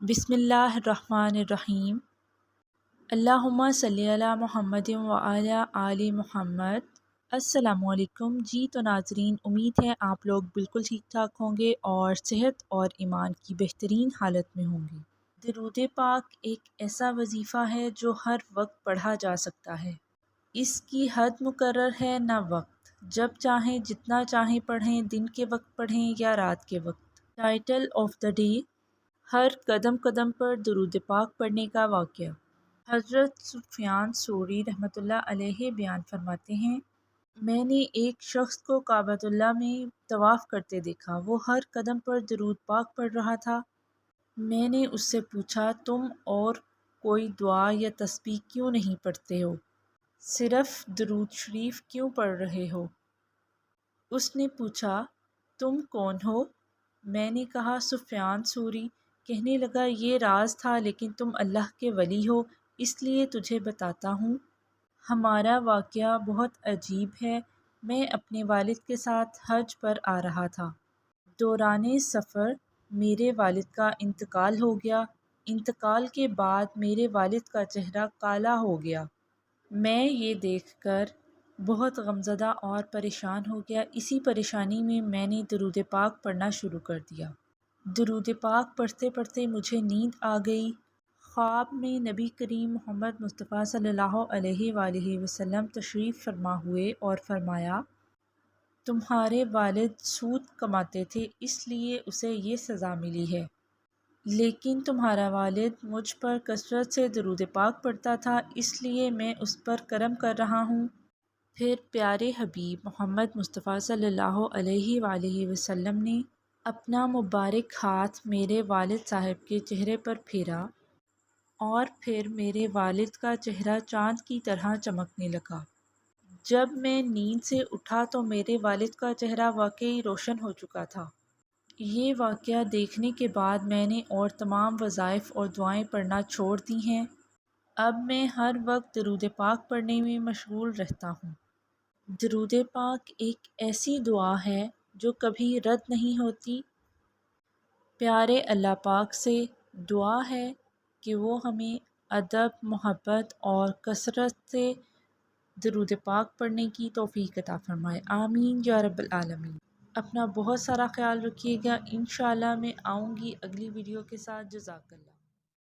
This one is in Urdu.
بسم اللہ الرحمن الرحیم۔ اللہم صلی علی محمد وعلی آل محمد۔ السلام علیکم جی۔ تو ناظرین، امید ہے آپ لوگ بالکل ٹھیک ٹھاک ہوں گے اور صحت اور ایمان کی بہترین حالت میں ہوں گے۔ درود پاک ایک ایسا وظیفہ ہے جو ہر وقت پڑھا جا سکتا ہے۔ اس کی حد مقرر ہے نہ وقت، جب چاہیں جتنا چاہیں پڑھیں، دن کے وقت پڑھیں یا رات کے وقت۔ ٹائٹل آف دا ڈے: ہر قدم قدم پر درود پاک پڑھنے کا واقعہ۔ حضرت سفیان ثوری رحمۃ اللہ علیہ بیان فرماتے ہیں، میں نے ایک شخص کو کعبۃ اللہ میں طواف کرتے دیکھا۔ وہ ہر قدم پر درود پاک پڑھ رہا تھا۔ میں نے اس سے پوچھا، تم اور کوئی دعا یا تسبیح کیوں نہیں پڑھتے ہو؟ صرف درود شریف کیوں پڑھ رہے ہو؟ اس نے پوچھا، تم کون ہو؟ میں نے کہا، سفیان ثوری۔ کہنے لگا، یہ راز تھا، لیکن تم اللہ کے ولی ہو، اس لیے تجھے بتاتا ہوں۔ ہمارا واقعہ بہت عجیب ہے۔ میں اپنے والد کے ساتھ حج پر آ رہا تھا۔ دوران سفر میرے والد کا انتقال ہو گیا۔ انتقال کے بعد میرے والد کا چہرہ کالا ہو گیا۔ میں یہ دیکھ کر بہت غمزدہ اور پریشان ہو گیا۔ اسی پریشانی میں میں نے درود پاک پڑھنا شروع کر دیا۔ درود پاک پڑھتے پڑھتے مجھے نیند آ گئی۔ خواب میں نبی کریم محمد مصطفیٰ صلی اللہ علیہ وآلہ وسلم تشریف فرما ہوئے اور فرمایا، تمہارے والد سود کماتے تھے، اس لیے اسے یہ سزا ملی ہے، لیکن تمہارا والد مجھ پر کثرت سے درود پاک پڑھتا تھا، اس لیے میں اس پر کرم کر رہا ہوں۔ پھر پیارے حبیب محمد مصطفیٰ صلی اللہ علیہ وآلہ وسلم نے اپنا مبارک ہاتھ میرے والد صاحب کے چہرے پر پھیرا اور پھر میرے والد کا چہرہ چاند کی طرح چمکنے لگا۔ جب میں نیند سے اٹھا تو میرے والد کا چہرہ واقعی روشن ہو چکا تھا۔ یہ واقعہ دیکھنے کے بعد میں نے اور تمام وظائف اور دعائیں پڑھنا چھوڑ دی ہیں۔ اب میں ہر وقت درود پاک پڑھنے میں مشغول رہتا ہوں۔ درود پاک ایک ایسی دعا ہے جو کبھی رد نہیں ہوتی۔ پیارے اللہ پاک سے دعا ہے کہ وہ ہمیں ادب، محبت اور کثرت سے درود پاک پڑھنے کی توفیق عطا فرمائے۔ آمین یا رب العالمین۔ اپنا بہت سارا خیال رکھیے گا۔ انشاءاللہ میں آؤں گی اگلی ویڈیو کے ساتھ۔ جزاک اللہ۔